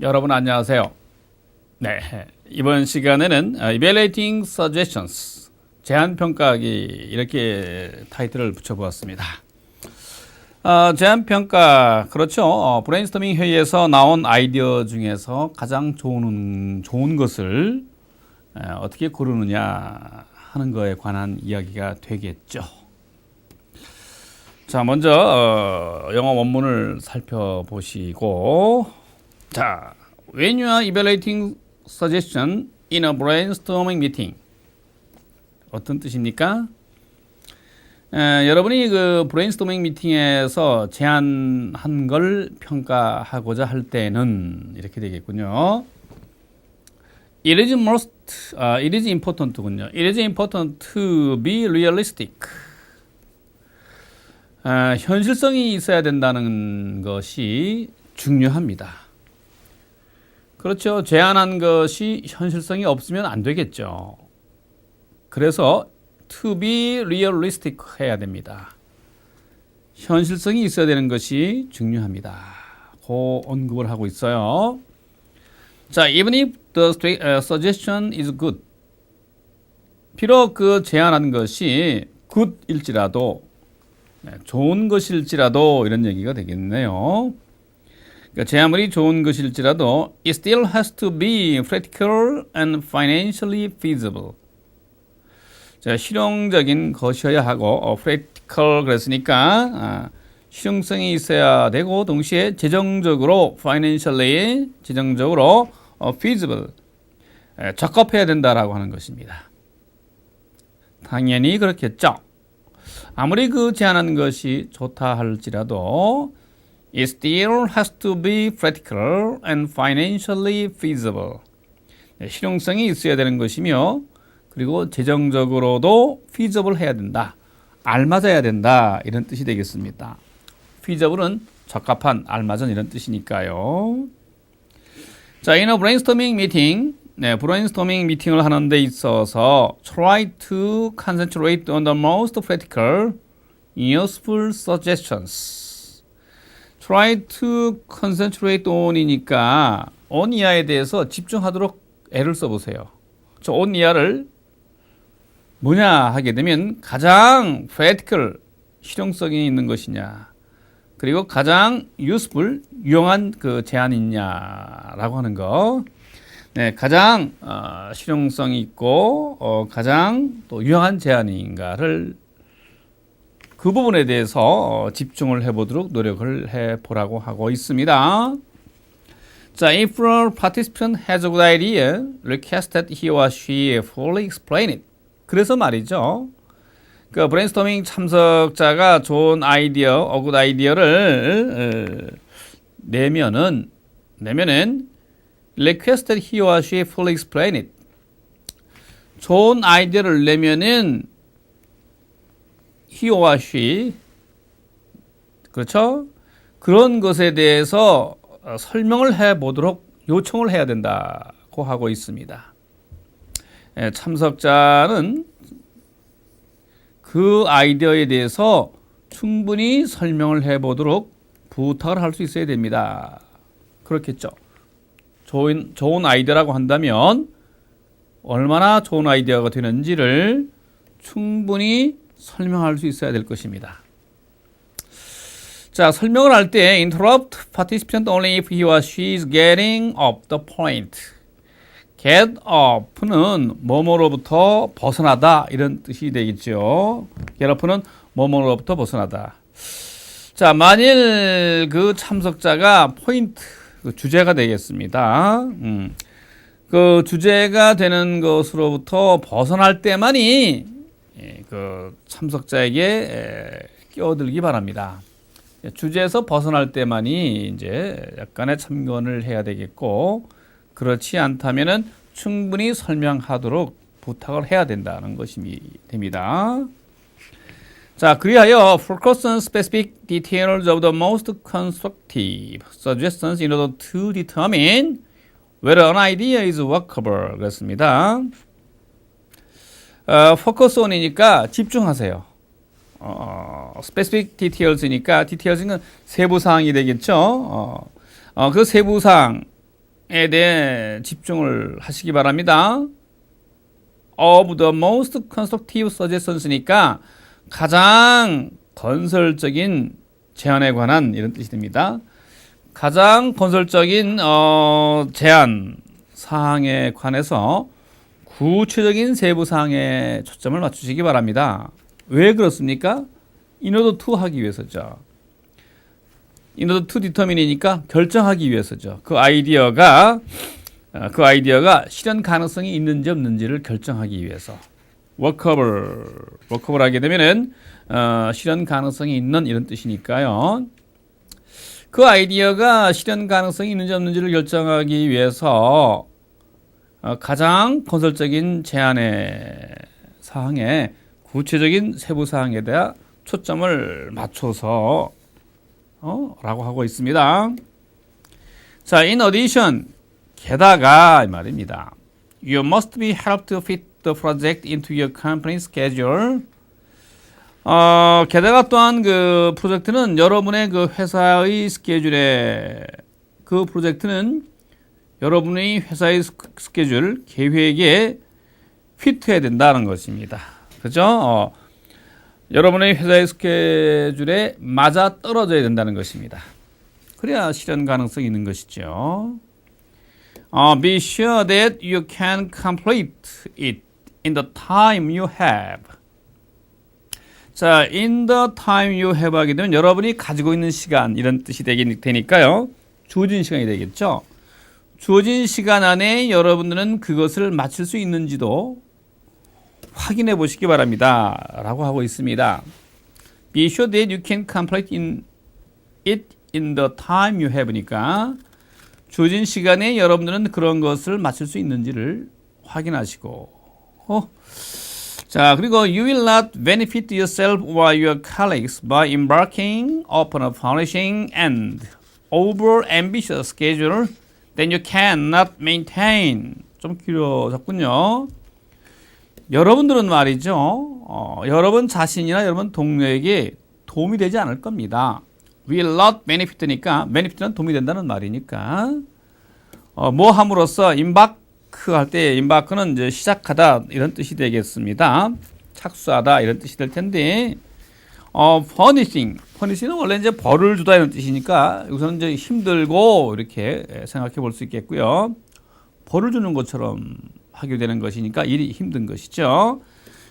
여러분 안녕하세요. 네, 이번 시간에는 Evaluating Suggestions, 제안평가하기 이렇게 타이틀을 붙여보았습니다. 제안평가, 그렇죠. 브레인스토밍 회의에서 나온 아이디어 중에서 가장 좋은 것을 어떻게 고르느냐 하는 거에 관한 이야기가 되겠죠. 자, 먼저 영어 원문을 살펴보시고, 자, when you are evaluating suggestion in a brainstorming meeting, 어떤 뜻입니까? 여러분이 그 브레인스토밍 미팅에서 제안한 걸 평가하고자 할 때는 이렇게 되겠군요. It is important군요. It is important to be realistic. 현실성이 있어야 된다는 것이 중요합니다. 그렇죠. 제안한 것이 현실성이 없으면 안 되겠죠. 그래서 to be realistic 해야 됩니다. 현실성이 있어야 되는 것이 중요합니다. 그 언급을 하고 있어요. 자, even if the suggestion is good. 비록 그 제안한 것이 good일지라도, 좋은 것일지라도 이런 얘기가 되겠네요. 그러니까 제안물이 좋은 것일지라도 it still has to be practical and financially feasible. 자, 실용적인 것이어야 하고 practical 그랬으니까 실용성이 있어야 되고 동시에 재정적으로 financially 재정적으로 feasible 적합해야 된다라고 하는 것입니다. 당연히 그렇겠죠. 아무리 그 제안한 것이 좋다 할지라도 it still has to be practical and financially feasible. 실용성이 있어야 되는 것이며 그리고 재정적으로도 feasible 해야 된다. 알맞아야 된다. 이런 뜻이 되겠습니다. feasible은 적합한, 알맞은 이런 뜻이니까요. 자, in a brainstorming meeting, 브레인스토밍 미팅을 하는 데 있어서 try to concentrate on the most practical, useful suggestions. try to concentrate on이니까 on 이하에 대해서 집중하도록 애를 써보세요. 저 on 이하를 뭐냐 하게 되면 가장 practical, 실용성이 있는 것이냐, 그리고 가장 useful, 유용한 그 제안이냐라고 하는 거. 네, 가장 실용성이 있고 가장 또 유용한 제안인가를 그 부분에 대해서 집중을 해보도록 노력을 해보라고 하고 있습니다. 자, if a participant has a good idea, request that he or she fully explain it. 그래서 말이죠. 그 브레인스토밍 참석자가 좋은 아이디어, good 아이디어를 내면은 request that he or she fully explain it. 좋은 아이디어를 내면은 he or she, 그렇죠? 그런 것에 대해서 설명을 해보도록 요청을 해야 된다고 하고 있습니다. 참석자는 그 아이디어에 대해서 충분히 설명을 해보도록 부탁을 할 수 있어야 됩니다. 그렇겠죠? 좋은 아이디어라고 한다면 얼마나 좋은 아이디어가 되는지를 충분히 설명할 수 있어야 될 것입니다. 자, 설명을 할 때 interrupt participant only if he or she is getting off the point. get off는 뭐뭐로부터 벗어나다 이런 뜻이 되겠죠. get off는 뭐뭐로부터 벗어나다. 자, 만일 그 참석자가 포인트, 그 주제가 되겠습니다. 그 주제가 되는 것으로부터 벗어날 때만이 그 참석자에게 끼어들기 바랍니다. 주제에서 벗어날 때만이 이제 약간의 참견을 해야 되겠고, 그렇지 않다면은 충분히 설명하도록 부탁을 해야 된다는 것이 됩니다. 자, 그리하여 focus on specific details of the most constructive suggestions in order to determine whether an idea is workable. 그렇습니다. focus on이니까 집중하세요. specific details이니까 details는 세부 사항이 되겠죠. 그 세부 사항 대해 집중을 하시기 바랍니다. Of the most constructive suggestions니까 가장 건설적인 제안에 관한 이런 뜻이 됩니다. 가장 건설적인 제안 사항에 관해서 구체적인 세부 사항에 초점을 맞추시기 바랍니다. 왜 그렇습니까? In order to 하기 위해서죠. In order to determine이니까 결정하기 위해서죠. 그 아이디어가 실현 가능성이 있는지 없는지를 결정하기 위해서. workable 하게 되면은 실현 가능성이 있는 이런 뜻이니까요. 그 아이디어가 실현 가능성이 있는지 없는지를 결정하기 위해서 가장 건설적인 제안의 사항에 구체적인 세부 사항에 대한 초점을 맞춰서 라고 하고 있습니다. 자, in addition, 게다가 이 말입니다. You must be helped to fit the project into your company schedule. 게다가 또한 그 프로젝트는 여러분의 그 회사의 스케줄에 그 프로젝트는 여러분의 회사의 스케줄 계획에 피트해야 된다는 것입니다. 그죠? 여러분의 회사의 스케줄에 맞아 떨어져야 된다는 것입니다. 그래야 실현 가능성이 있는 것이죠. Be sure that you can complete it in the time you have. 자, in the time you have 하게 되면 여러분이 가지고 있는 시간 이런 뜻이 되니까요. 주어진 시간이 되겠죠. 주어진 시간 안에 여러분들은 그것을 마칠 수 있는지도 확인해 보시기 바랍니다. 라고 하고 있습니다. Be sure that you can complete it in the time you have니까 주어진 시간에 여러분들은 그런 것을 마칠 수 있는지를 확인하시고 자, 그리고 you will not benefit yourself or your colleagues by embarking upon a punishing and over-ambitious schedule that you cannot maintain. 좀 길어졌군요. 여러분들은 말이죠. 여러분 자신이나 여러분 동료에게 도움이 되지 않을 겁니다. will not benefit니까 benefit는 도움이 된다는 말이니까 뭐 함으로써 embark 할 때 embark는 이제 시작하다 이런 뜻이 되겠습니다. 착수하다 이런 뜻이 될 텐데 punishing은 원래 이제 벌을 주다 이런 뜻이니까 여기서는 이제 힘들고 이렇게 생각해 볼 수 있겠고요. 벌을 주는 것처럼 하게 되는 것이니까 일이 힘든 것이죠.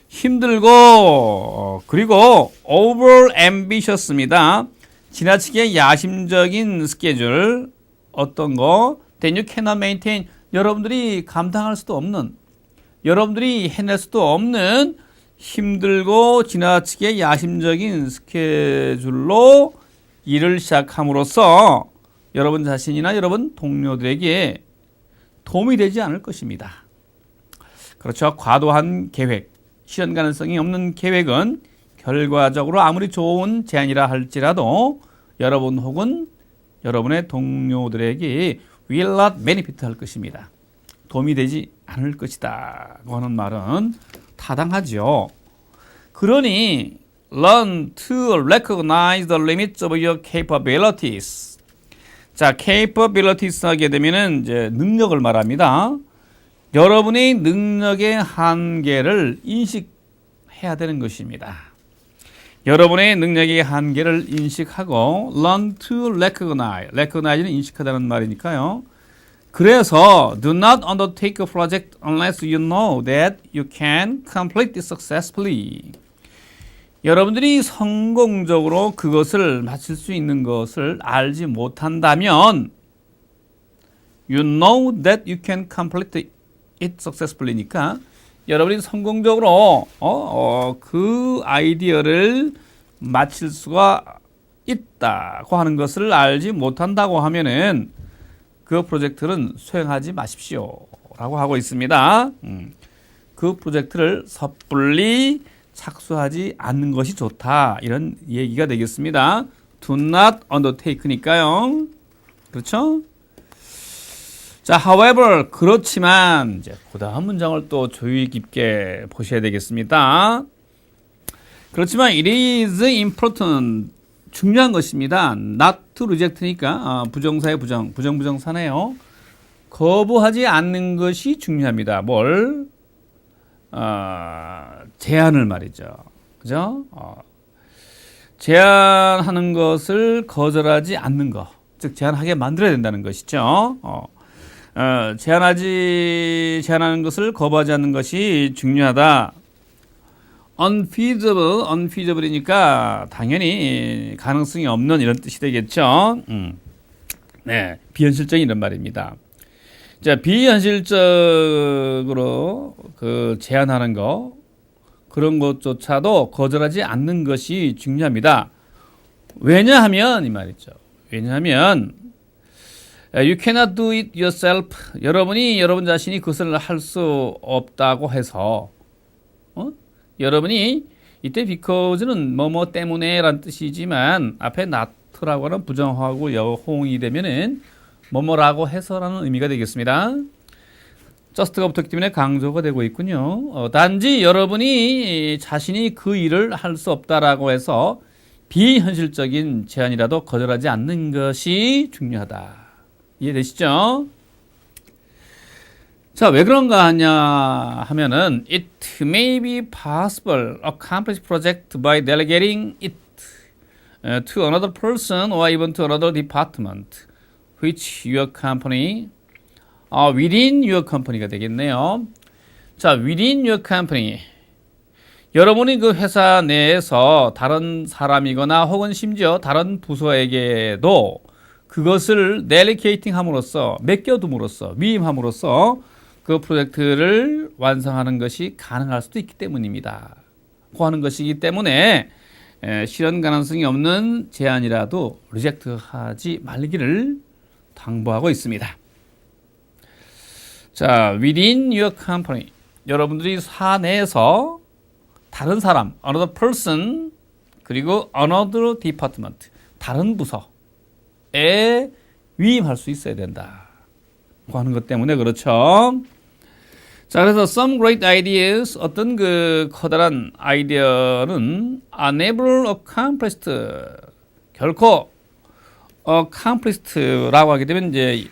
힘들고 그리고 over ambitious입니다. 지나치게 야심적인 스케줄 어떤 거 then you cannot maintain 여러분들이 감당할 수도 없는 여러분들이 해낼 수도 없는 힘들고 지나치게 야심적인 스케줄로 일을 시작함으로써 여러분 자신이나 여러분 동료들에게 도움이 되지 않을 것입니다. 그렇죠. 과도한 계획, 실현 가능성이 없는 계획은 결과적으로 아무리 좋은 제안이라 할지라도 여러분 혹은 여러분의 동료들에게 will not benefit 할 것입니다. 도움이 되지 않을 것이다 하는 말은 타당하죠. 그러니 learn to recognize the limits of your capabilities. 자, capabilities 하게 되면은 이제 능력을 말합니다. 여러분의 능력의 한계를 인식해야 되는 것입니다. 여러분의 능력의 한계를 인식하고 learn to recognize는 인식하다는 말이니까요. 그래서 do not undertake a project unless you know that you can complete it successfully. 여러분들이 성공적으로 그것을 마칠 수 있는 것을 알지 못한다면 you know that you can complete it successfully니까 여러분이 성공적으로 그 아이디어를 마칠 수가 있다고 하는 것을 알지 못한다고 하면은 그 프로젝트는 수행하지 마십시오 라고 하고 있습니다. 그 프로젝트를 섣불리 착수하지 않는 것이 좋다 이런 얘기가 되겠습니다. Do not undertake니까요. 그렇죠? 자, however, 그렇지만 이제 그 다음 문장을 또 주의 깊게 보셔야 되겠습니다. 그렇지만 it is important, 중요한 것입니다. not to reject니까 부정사의 부정사네요. 거부하지 않는 것이 중요합니다. 뭘? 제안을 말이죠. 그죠? 제안하는 것을 거절하지 않는 것. 즉, 제안하게 만들어야 된다는 것이죠. 제안하는 것을 거부하지 않는 것이 중요하다. unfeasible이니까 당연히 가능성이 없는 이런 뜻이 되겠죠. 네, 비현실적인 이런 말입니다. 자, 비현실적으로 그 제안하는 거 그런 것조차도 거절하지 않는 것이 중요합니다. 왜냐하면 이 말이죠. 왜냐하면 you cannot do it yourself. 여러분 자신이 그것을 할 수 없다고 해서 여러분이 이때 because는 뭐뭐 때문에라는 뜻이지만 앞에 not라고 하는 부정하고 여호응이 되면은 뭐뭐라고 해서라는 의미가 되겠습니다. just가 붙었기 때문에 강조가 되고 있군요. 단지 여러분이 자신이 그 일을 할 수 없다라고 해서 비현실적인 제안이라도 거절하지 않는 것이 중요하다. 이해되시죠? 자, 왜 그런가 하냐 하면은 it may be possible to accomplish project by delegating it to another person or even to another department which your company within your company가 되겠네요. 자, within your company 여러분이 그 회사 내에서 다른 사람이거나 혹은 심지어 다른 부서에게도 그것을 delegating 함으로써 맡겨둠으로써 위임함으로써 그 프로젝트를 완성하는 것이 가능할 수도 있기 때문입니다. 고 하는 것이기 때문에 실현 가능성이 없는 제안이라도 리젝트하지 말기를 당부하고 있습니다. 자, within your company 여러분들이 사 내에서 다른 사람, another person 그리고 another department 다른 부서에 위임할 수 있어야 된다. 고 하는 것 때문에 그렇죠. 자, 그래서 some great ideas 어떤 그 커다란 아이디어는 are never accomplished 결코 accomplished라고 하게 되면 이제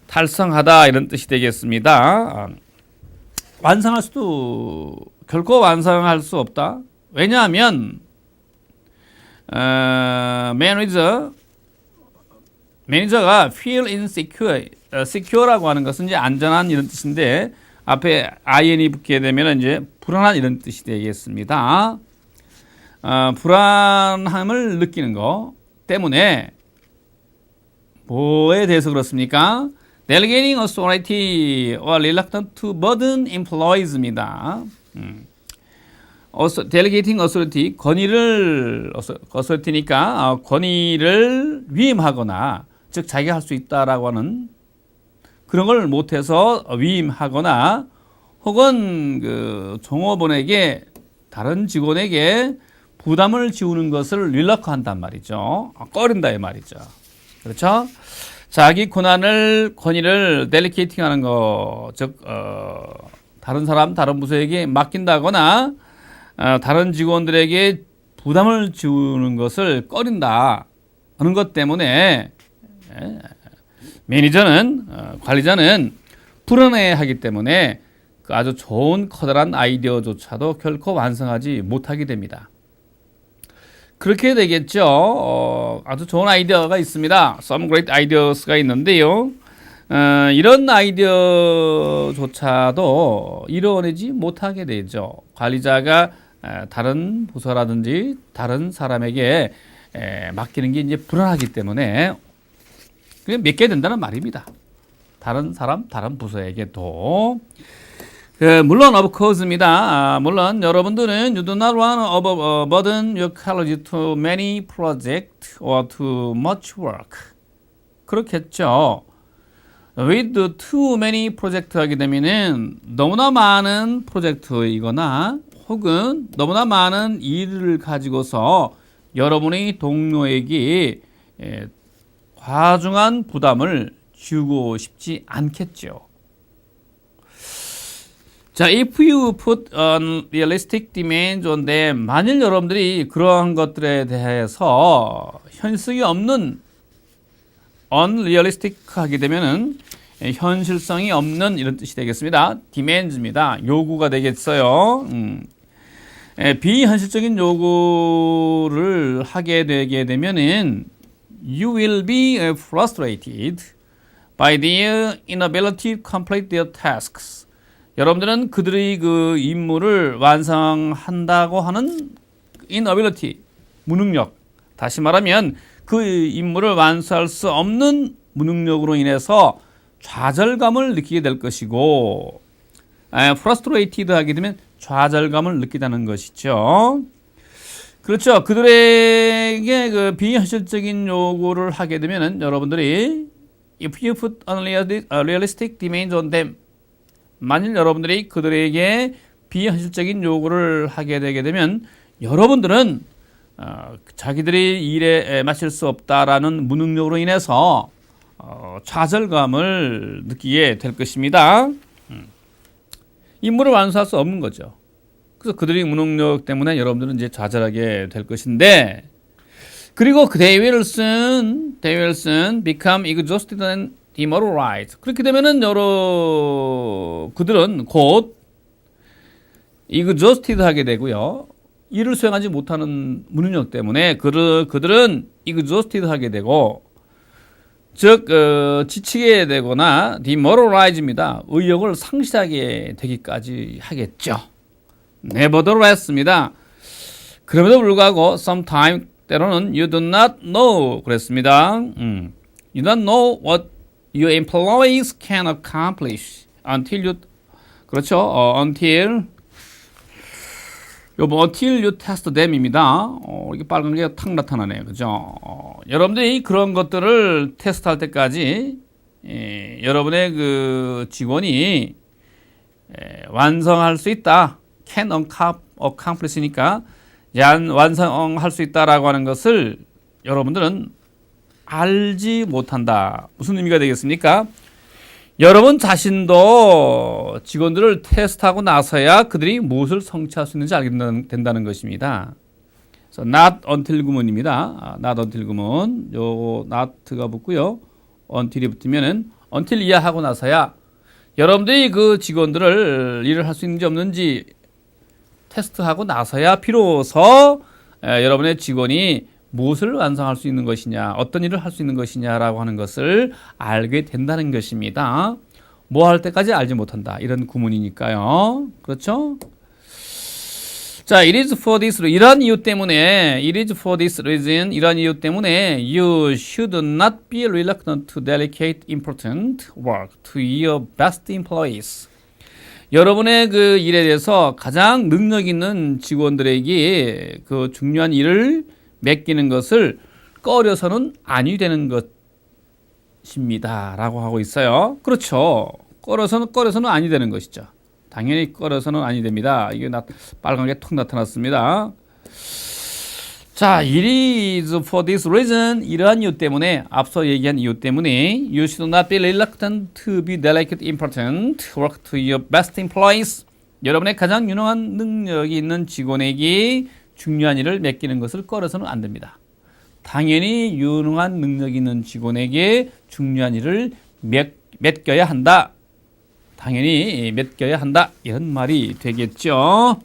달성하다 이런 뜻이 되겠습니다. 결코 완성할 수 없다. 왜냐하면 매니저가 feel insecure, secure라고 하는 것은 이제 안전한 이런 뜻인데 앞에 in이 붙게 되면 이제 불안한 이런 뜻이 되겠습니다. 불안함을 느끼는 것 때문에 뭐에 대해서 그렇습니까? Delegating authority or reluctant to burden employees입니다. Delegating authority, authority니까 권위를 위임하거나, 즉 자기가 할 수 있다라고 하는 그런 걸 못해서 위임하거나, 혹은 그 종업원에게 다른 직원에게 부담을 지우는 것을 reluct한단 말이죠. 꺼린다 이 말이죠. 그렇죠? 자기 권위를 델리케이팅하는 거, 즉 다른 사람, 다른 부서에게 맡긴다거나 다른 직원들에게 부담을 지우는 것을 꺼린다 하는 것 때문에 관리자는 불안해하기 때문에 그 아주 좋은 커다란 아이디어조차도 결코 완성하지 못하게 됩니다. 그렇게 되겠죠. 아주 좋은 아이디어가 있습니다. Some great ideas가 있는데요. 이런 아이디어조차도 이뤄내지 못하게 되죠. 관리자가 다른 부서라든지 다른 사람에게 맡기는 게 이제 불안하기 때문에 그냥 맡겨야 된다는 말입니다. 다른 사람, 다른 부서에게도. 물론 of course입니다. 물론 여러분들은 you do not want to burden your college to many projects or too much work. 그렇겠죠. with too many project 하게 되면은 너무나 많은 프로젝트이거나 혹은 너무나 많은 일을 가지고서 여러분의 동료에게 과중한 부담을 주고 싶지 않겠죠. 자, if you put unrealistic demands on them, 만일 여러분들이 그러한 것들에 대해서 현실성이 없는 unrealistic 하게 되면은 현실성이 없는 이런 뜻이 되겠습니다. demands입니다. 요구가 되겠어요. 비현실적인 요구를 하게 되게 되면은 you will be frustrated by their inability to complete their tasks. 여러분들은 그들의 그 임무를 완성한다고 하는 inability, 무능력. 다시 말하면 그 임무를 완수할 수 없는 무능력으로 인해서 좌절감을 느끼게 될 것이고, frustrated 하게 되면 좌절감을 느끼다는 것이죠. 그렇죠. 그들에게 그 비현실적인 요구를 하게 되면은 여러분들이 if you put unrealistic demands on them, 만일 여러분들이 그들에게 비현실적인 요구를 하게 되게 되면 여러분들은 자기들이 일에 마칠 수 없다라는 무능력으로 인해서 좌절감을 느끼게 될 것입니다. 임무를 완수할 수 없는 거죠. 그래서 그들의 무능력 때문에 여러분들은 이제 좌절하게 될 것인데, 그리고 they will soon become exhausted and demoralized. 그렇게 되면은 그들은 곧 exhausted 하게 되고요. 일을 수행하지 못하는 무능력 때문에 그들은 exhausted 하게 되고, 즉 지치게 되거나 demoralize입니다. 의욕을 상실하게 되기까지 하겠죠. nevertheless입니다. 그럼에도 불구하고 sometimes 때로는 you do not know 그랬습니다. You don't know what your employees can accomplish until you 그렇죠. until you test them입니다. 이게 빨간 게 탁 나타나네요. 그죠? 여러분들이 그런 것들을 테스트할 때까지 여러분의 그 직원이 완성할 수 있다. can accomplish니까 완성할 수 있다라고 하는 것을 여러분들은 알지 못한다. 무슨 의미가 되겠습니까? 여러분 자신도 직원들을 테스트하고 나서야 그들이 무엇을 성취할 수 있는지 알게 된다는 것입니다. 그래서 not until 구문입니다. not until 구문. 요 not가 붙고요. until이 붙으면은 until 이야 하고 나서야 여러분들이 그 직원들을 일을 할 수 있는지 없는지 테스트하고 나서야 비로소 여러분의 직원이 무엇을 완성할 수 있는 것이냐, 어떤 일을 할 수 있는 것이냐라고 하는 것을 알게 된다는 것입니다. 뭐 할 때까지 알지 못한다. 이런 구문이니까요. 그렇죠? 자, it is for this 이런 이유 때문에 it is for this reason 이런 이유 때문에 you should not be reluctant to delegate important work to your best employees. 여러분의 그 일에 대해서 가장 능력 있는 직원들에게 그 중요한 일을 맡기는 것을 꺼려서는 아니 되는 것입니다. 라고 하고 있어요. 그렇죠. 꺼려서는 아니 되는 것이죠. 당연히 꺼려서는 아니 됩니다. 이게 빨간게 툭 나타났습니다. 자, it is for this reason. 이러한 이유 때문에, 앞서 얘기한 이유 때문에 you should not be reluctant to be delegate important work to your best employees. 여러분의 가장 유능한 능력이 있는 직원에게 중요한 일을 맡기는 것을 꺼려서는 안 됩니다. 당연히 유능한 능력 있는 직원에게 중요한 일을 맡겨야 한다. 당연히 맡겨야 한다. 이런 말이 되겠죠.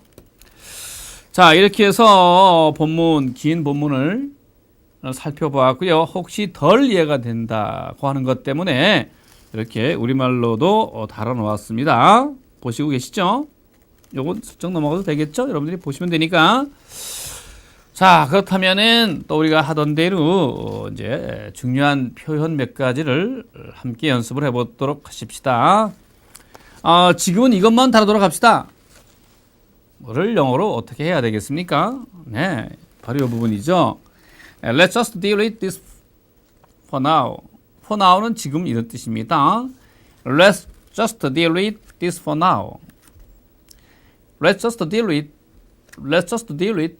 자, 이렇게 해서 긴 본문을 살펴보았고요. 혹시 덜 이해가 된다고 하는 것 때문에 이렇게 우리말로도 달아놓았습니다. 보시고 계시죠? 요건 슬쩍 넘어가도 되겠죠? 여러분들이 보시면 되니까. 자, 그렇다면은 또 우리가 하던 대로 이제 중요한 표현 몇 가지를 함께 연습을 해보도록 하십시다. 지금은 이것만 다루도록 합시다. 뭐를 영어로 어떻게 해야 되겠습니까? 네, 바로 이 부분이죠. Let's just deal with this for now. For now는 지금 이런 뜻입니다. Let's just deal with this for now. Let's just deal with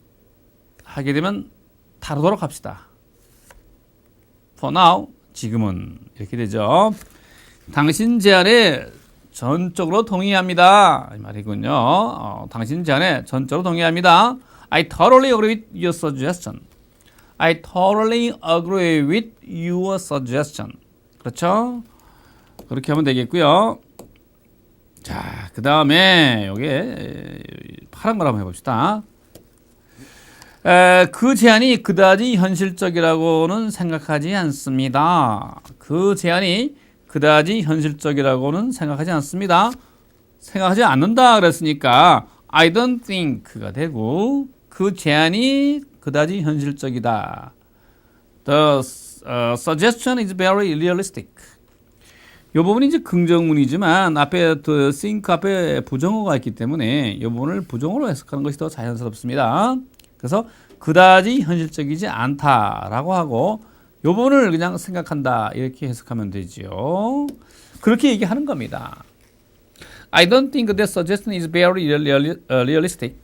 하게 되면 다루도록 합시다. For now, 지금은 이렇게 되죠. 당신 제안에 전적으로 동의합니다. 이 말이군요. 당신 제안에 전적으로 동의합니다. I totally agree with your suggestion. I totally agree with your suggestion. 그렇죠? 그렇게 하면 되겠고요. 자, 그 다음에 요게 파란 걸 한번 해봅시다. 그 제안이 그다지 현실적이라고는 생각하지 않습니다. 그 제안이 그다지 현실적이라고는 생각하지 않습니다. 생각하지 않는다 그랬으니까 I don't think가 되고 그 제안이 그다지 현실적이다. The suggestion is very realistic. 이 부분이 이제 긍정문이지만 앞에 the think 앞에 부정어가 있기 때문에 이 부분을 부정어로 해석하는 것이 더 자연스럽습니다. 그래서 그다지 현실적이지 않다라고 하고 이 부분을 그냥 생각한다 이렇게 해석하면 되죠. 그렇게 얘기하는 겁니다. I don't think that suggestion is very realistic.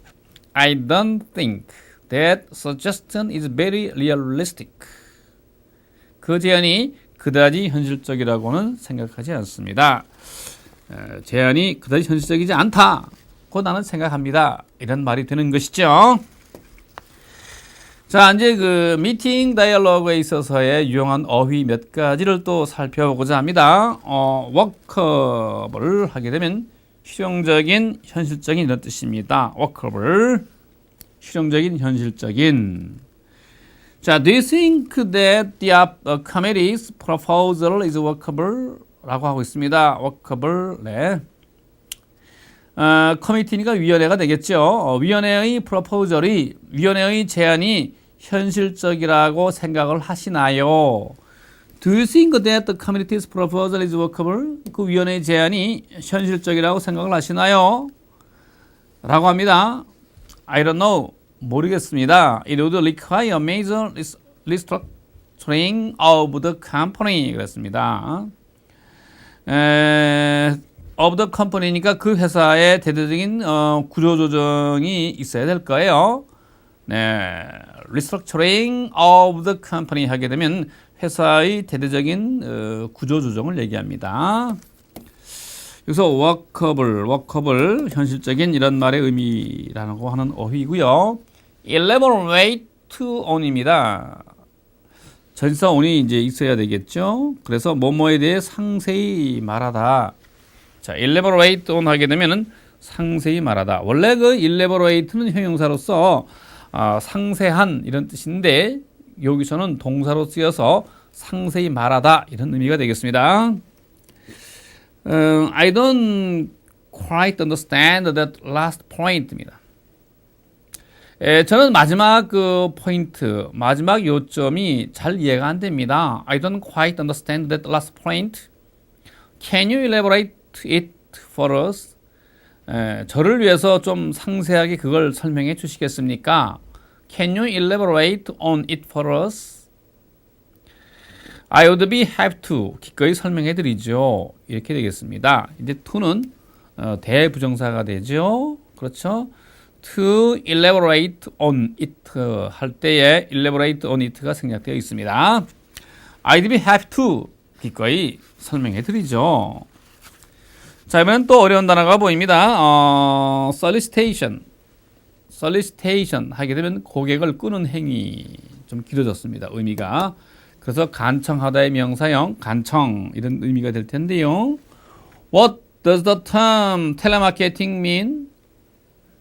I don't think that suggestion is very realistic. 그 제안이 그다지 현실적이라고는 생각하지 않습니다. 제안이 그다지 현실적이지 않다고 나는 생각합니다. 이런 말이 되는 것이죠. 자, 이제 그 미팅 다이얼로그에 있어서의 유용한 어휘 몇 가지를 또 살펴보고자 합니다. 워커블 하게 되면 실용적인, 현실적인 이런 뜻입니다. 워커블, 실용적인, 현실적인. 자, do you think that the committee's proposal is workable? 라고 하고 있습니다. workable, 네. 커미티니까 위원회가 되겠죠. 위원회의 프로포절이, 위원회의 제안이 현실적이라고 생각을 하시나요? Do you think that the committee's proposal is workable? 그 위원회의 제안이 현실적이라고 생각을 하시나요? 라고 합니다. I don't know. 모르겠습니다. It would require major restructuring of the company. 그랬습니다. of the company니까 그 회사의 대대적인 구조조정이 있어야 될 거예요. 네, restructuring of the company 하게 되면 회사의 대대적인 구조조정을 얘기합니다. 여기서 workable, 현실적인 이런 말의 의미라고 하는 어휘고요. elaborate on입니다. 전치사 on이 이제 있어야 되겠죠. 그래서 뭐뭐에 대해 상세히 말하다. 자, elaborate on 하게 되면은 상세히 말하다. 원래 그 elaborate는 형용사로서 상세한 이런 뜻인데 여기서는 동사로 쓰여서 상세히 말하다 이런 의미가 되겠습니다. I don't quite understand that last point입니다. 저는 마지막 그 포인트, 마지막 요점이 잘 이해가 안 됩니다. I don't quite understand that last point. Can you elaborate it for us? 저를 위해서 좀 상세하게 그걸 설명해 주시겠습니까? Can you elaborate on it for us? I would be happy to 기꺼이 설명해 드리죠. 이렇게 되겠습니다. 이제 to는 대부정사가 되죠. 그렇죠? To elaborate on it 할 때에 elaborate on it가 생략되어 있습니다. I'd be happy to 기꺼이 설명해 드리죠. 자, 이번엔 또 어려운 단어가 보입니다. solicitation 하게 되면 고객을 끄는 행위. 좀 길어졌습니다. 의미가. 그래서 간청하다의 명사형, 간청 이런 의미가 될 텐데요. What does the term telemarketing mean?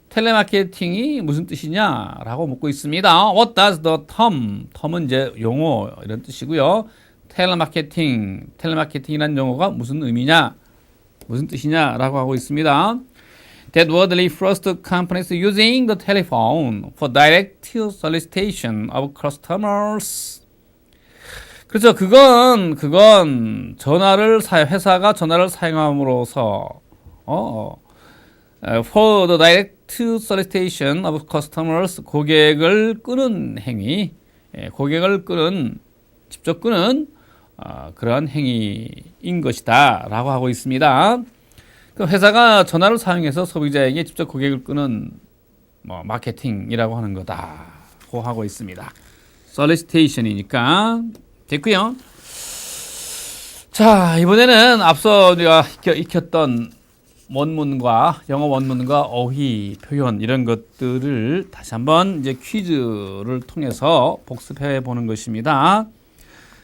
텔레마케팅이 무슨 뜻이냐? 라고 묻고 있습니다. What does the term은 이제 용어 이런 뜻이고요. 텔레마케팅이라는 용어가 무슨 의미냐? 무슨 뜻이냐? 라고 하고 있습니다. That word refers to companies using the telephone for direct solicitation of customers. 그렇죠. 그건 회사가 전화를 사용함으로써 for the direct solicitation of customers 고객을 끄는 행위, 고객을 직접 끄는 그러한 행위인 것이다 라고 하고 있습니다. 그 회사가 전화를 사용해서 소비자에게 직접 고객을 끄는 마케팅이라고 하는 거다고 하고 있습니다. solicitation이니까 됐고요. 자, 이번에는 앞서 우리가 익혔던 원문과 영어 원문과 어휘, 표현 이런 것들을 다시 한번 이제 퀴즈를 통해서 복습해 보는 것입니다.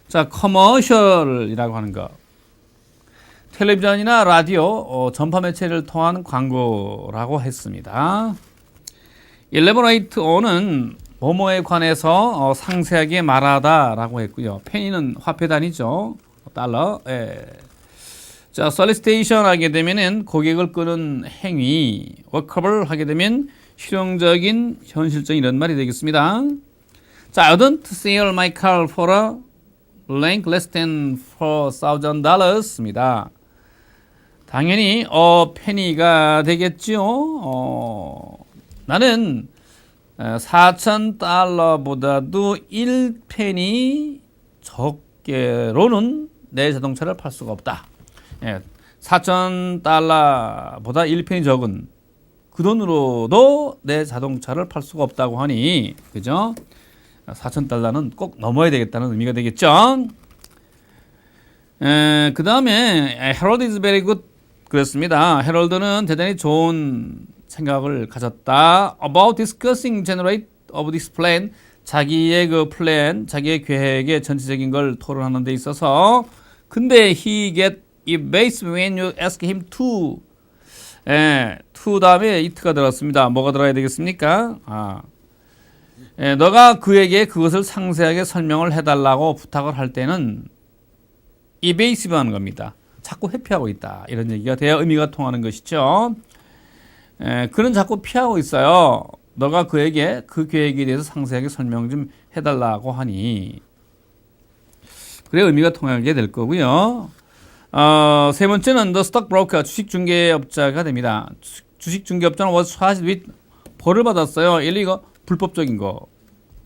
자, 커머셜이라고 하는 거. 텔레비전이나 라디오, 전파 매체를 통한 광고라고 했습니다. 1185는 뭐뭐에 관해서 상세하게 말하다라고 했고요. 페니는 화폐 단위죠. 달러. 예. 자, solicitation 하게 되면은 고객을 끄는 행위, workable 하게 되면 실용적인, 현실적인 이런 말이 되겠습니다. 자, I don't sell my car for a blank less than $4,000입니다. 당연히 페니가 되겠죠. 나는 4,000달러보다도 1페니 적게로는 내 자동차를 팔 수가 없다. 4,000달러보다 1페니 적은 그 돈으로도 내 자동차를 팔 수가 없다고 하니, 그죠? 4,000달러는 꼭 넘어야 되겠다는 의미가 되겠죠. 그 다음에 Harold is very good 그랬습니다. 헤럴드는 대단히 좋은 생각을 가졌다. About discussing generate of this plan, 자기의 그 플랜, 자기의 계획의 전체적인 걸 토론하는 데 있어서. 근데 he get it based when you ask him to. to 다음에 it가 들었습니다. 뭐가 들어야 되겠습니까? 너가 그에게 그것을 상세하게 설명을 해달라고 부탁을 할 때는 evasive 하는 겁니다. 자꾸 회피하고 있다. 이런 얘기가 돼야 의미가 통하는 것이죠. 그는 자꾸 피하고 있어요. 너가 그에게 그 계획에 대해서 상세하게 설명 좀 해달라고 하니. 그래 의미가 통하게 될 거고요. 세 번째는 the stockbroker, 주식중개업자가 됩니다. 주식중개업자는 was charged with, 벌을 받았어요. 이거 불법적인 거.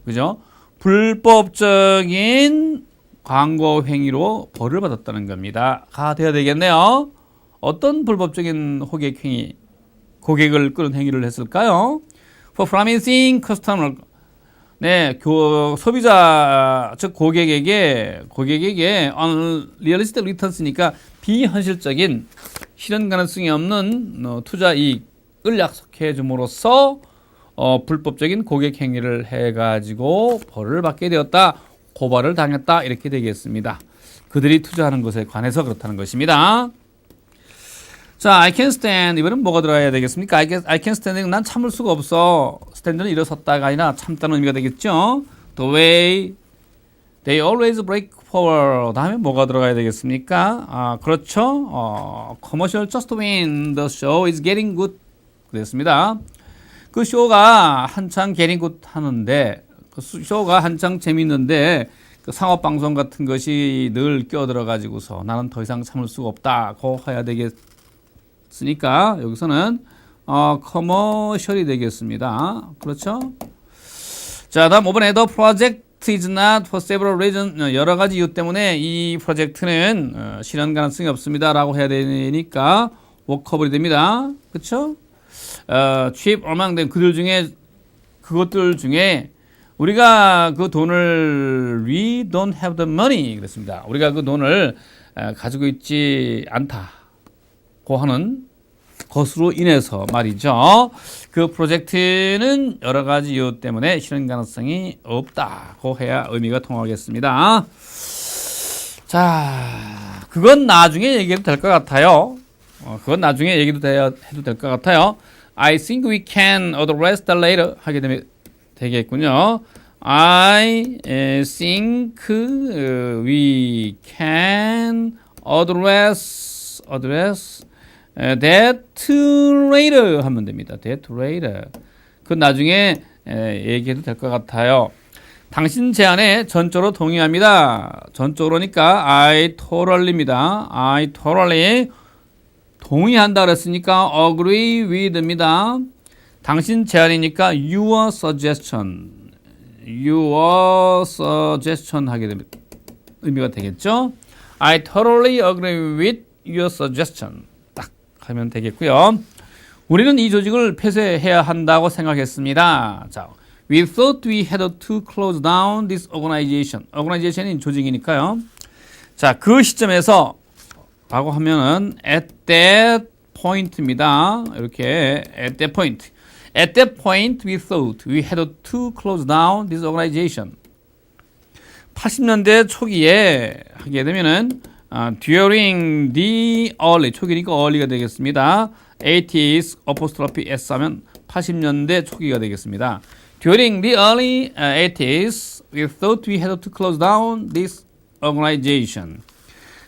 그죠? 불법적인 광고 행위로 벌을 받았다는 겁니다. 가 돼야 되겠네요. 어떤 불법적인 호객 행위, 고객을 끄는 행위를 했을까요? For promising customer, 소비자 즉 고객에게 unrealistic returns니까 비현실적인 실현 가능성이 없는 투자 이익을 약속해 줌으로써 불법적인 고객 행위를 해가지고 벌을 받게 되었다. 고발을 당했다. 이렇게 되겠습니다. 그들이 투자하는 것에 관해서 그렇다는 것입니다. 자, I can stand. 이번엔 뭐가 들어야 되겠습니까? I can stand. 난 참을 수가 없어. stand는 일어섰다가 아니라 참다는 의미가 되겠죠. The way they always break forward. 다음에 뭐가 들어가야 되겠습니까? 그렇죠. Commercial just when the show is getting good. 그랬습니다. 그 쇼가 한창 getting good 하는데, 그 쇼가 한창 재밌는데 그 상업방송 같은 것이 늘 끼어들어가지고서 나는 더 이상 참을 수가 없다고 해야 되겠으니까 여기서는 커머셜이 되겠습니다. 그렇죠? 자, 다음 5번에 the project is not for several reasons. 여러 가지 이유 때문에 이 프로젝트는 실현 가능성이 없습니다 라고 해야 되니까 워커블이 됩니다. 그렇죠? 취입 얼망된 그것들 중에 우리가 그 돈을 we don't have the money 그랬습니다. 우리가 그 돈을 가지고 있지 않다고 하는 것으로 인해서 말이죠. 그 프로젝트는 여러 가지 이유 때문에 실현 가능성이 없다고 해야 의미가 통하겠습니다. 자, 그건 나중에 얘기해도 될 것 같아요. 그건 나중에 얘기도 해도 될 것 같아요. I think we can address that later 하게 되면 되겠군요. I think we can address that later 하면 됩니다. that later. 그 나중에 얘기해도 될 것 같아요. 당신 제안에 전적으로 동의합니다. 전적으로니까 I totally입니다. I totally 동의한다 그랬으니까 agree with입니다. 당신 제안이니까 your suggestion 하게 되면 의미가 되겠죠. I totally agree with your suggestion 딱 하면 되겠고요. 우리는 이 조직을 폐쇄해야 한다고 생각했습니다. 자, we thought we had to close down this organization. organization이 조직이니까요. 자, 그 시점에서 라고 하면은 at that point입니다. 이렇게 at that point. At that point, we thought we had to close down this organization. 80년대 초기에 하게 되면은 during the early, 초기니까 early가 되겠습니다. 80s apostrophe s 하면 80년대 초기가 되겠습니다. During the early 80s, we thought we had to close down this organization.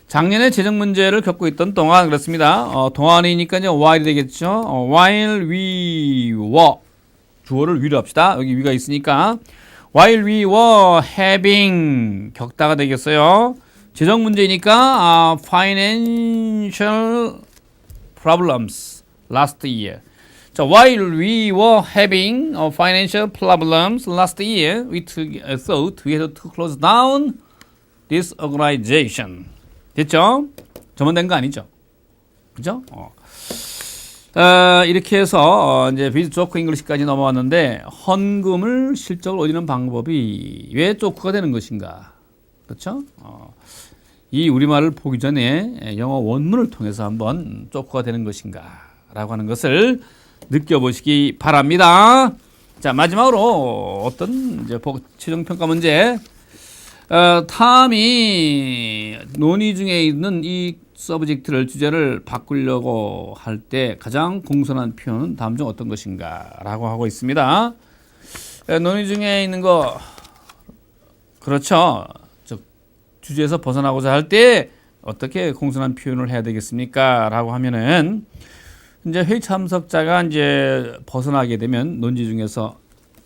작년에 재정 문제를 겪고 있던 동안 그렇습니다. 동안이니까 이제 while이 되겠죠. While we were, 주어를 we로 합시다. 여기 we가 있으니까 while we were having, 겪다가 되겠어요. 재정 문제니까 financial problems last year. 자, while we were having financial problems last year, we thought we had to close down this organization. 됐죠? 저만 된 거 아니죠? 그죠? 이렇게 해서 이제 비즈 조크 잉글리시까지 넘어왔는데 헌금을 실적을 올리는 방법이 왜 조크가 되는 것인가? 그렇죠? 이 우리말을 보기 전에 영어 원문을 통해서 한번 조크가 되는 것인가? 라고 하는 것을 느껴보시기 바랍니다. 자, 마지막으로 어떤 이제 최종평가 문제. 탐이 논의 중에 있는 이 서브젝트를 주제를 바꾸려고 할 때 가장 공손한 표현은 다음 중 어떤 것인가 라고 하고 있습니다. 논의 중에 있는 거 그렇죠. 즉 주제에서 벗어나고자 할 때 어떻게 공손한 표현을 해야 되겠습니까? 라고 하면은 이제 회의 참석자가 이제 벗어나게 되면 논지 중에서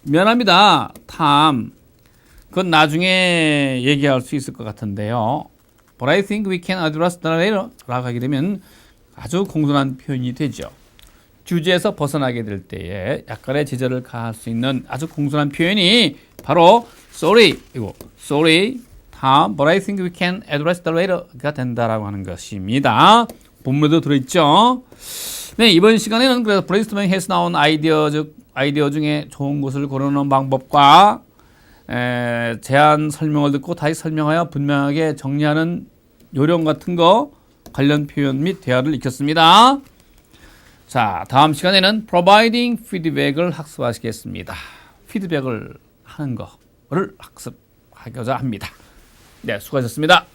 미안합니다. 탐 그건 나중에 얘기할 수 있을 것 같은데요. But I think we can address that later. 라고 하게 되면 아주 공손한 표현이 되죠. 주제에서 벗어나게 될 때에 약간의 제재를 가할 수 있는 아주 공손한 표현이 바로 sorry, 이거 sorry, but I think we can address that later가 된다라고 하는 것입니다. 본문에도 들어있죠. 네, 이번 시간에는 그래서 브레인스토밍에서 나온 아이디어 중에 좋은 것을 고르는 방법과 제안 설명을 듣고 다시 설명하여 분명하게 정리하는 요령 같은 거 관련 표현 및 대화를 익혔습니다. 자, 다음 시간에는 providing feedback을 학습하시겠습니다. 피드백을 하는 거를 학습하고자 합니다. 네, 수고하셨습니다.